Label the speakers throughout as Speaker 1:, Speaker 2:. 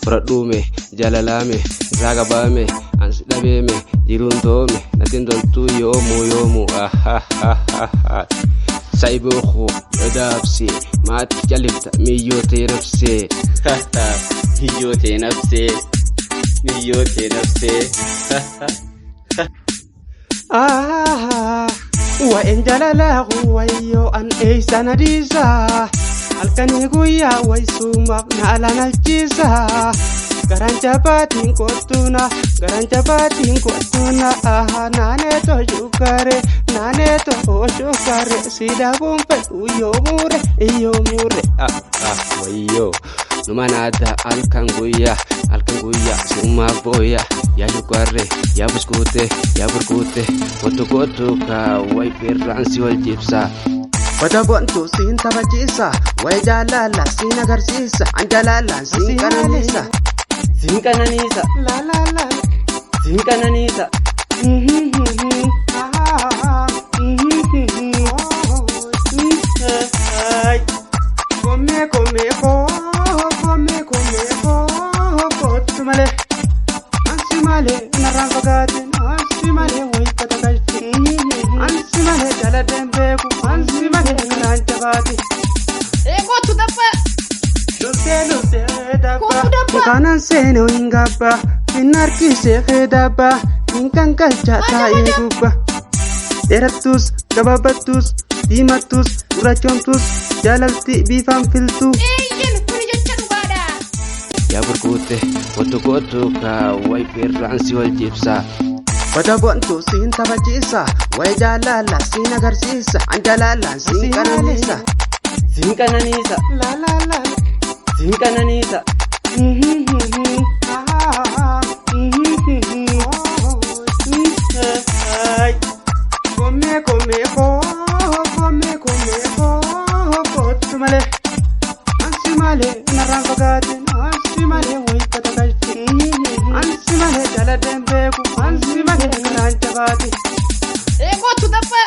Speaker 1: Fudhadhuume jaalalame raagabame ansidhabeeme jirundoome natindoltuu yoomuu Saibuhu yadabsi maati jalifta miyyoote nafsee
Speaker 2: miyyoote nafsee
Speaker 3: وإن جلاله ويو أن إيسان ديسا الكني قويا ويسوما نالا الجيسا Garan jabatin kotuna nane to jukare sida bumpe iyo mure
Speaker 1: wayo numanada alkanguya suma boya ya jukare ya buskute kotu ka way perransi wal jipsa
Speaker 3: Watagontu sin tabajisa way jalala sin agarsisa anjalala sin kananisa
Speaker 2: la sin kananisa
Speaker 3: come tumale ansimale narangagatin ansimale way patagatin ansimale daladembe ku ansimale naranjabati
Speaker 4: kotu dappa
Speaker 3: Lulte dabba kanan seno ingabba finarki sehe dabba inkan kalchata igubba Deratus gababatus dimatus urachontus jalalti bifam filtu
Speaker 1: ya berkute kotu ka way perransi wal jipsa
Speaker 3: Watagontu sin tabajisa way jalala sin agarsisa anjalala sin kananisa
Speaker 2: sin kananisa
Speaker 3: come tumale ansimale narangagatin ansimale way patagatin ansimale daladembe ku ansimale naranjabati
Speaker 4: kotu dappa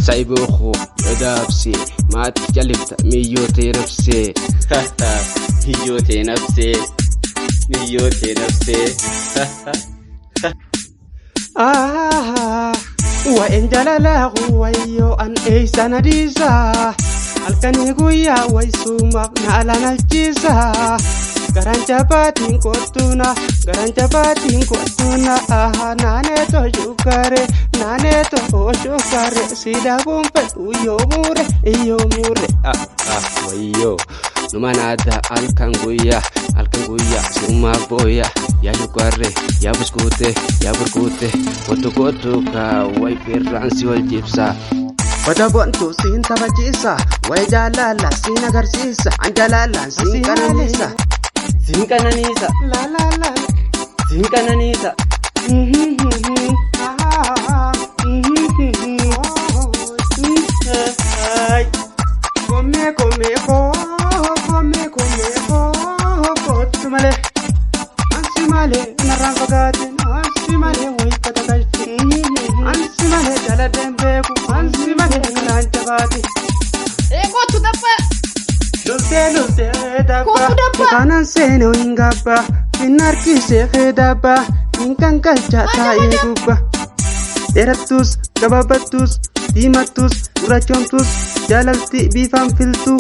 Speaker 1: Saibuhu yadabsi maati jalifta miyyoote nafsee
Speaker 2: miyyoote nafsee
Speaker 3: وإن جلاله ويو أن إيسان ديسا الكني قويا ويسوما نالا الجيسا Garan jabatin kotuna nane to jukare sida bumpe iyo mure
Speaker 1: wayo numanada alkanguya suma boya ya jukare ya buskute kotu ka way perransi wal jipsa
Speaker 3: Watagontu sin tabajisa way jalala sin agarsisa anjalala sin kananisa
Speaker 2: sin kananisa
Speaker 3: tumale ansimale narangagatin ansimale way patagatin ansimale daladembe ku ansimale naranjabati
Speaker 4: kotu dappa
Speaker 3: Lulte dabba kanan seno ingabba finarki sehe dabba inkan kalchata igubba Deratus gababatus dimatus urachontus jalalti bifam filtu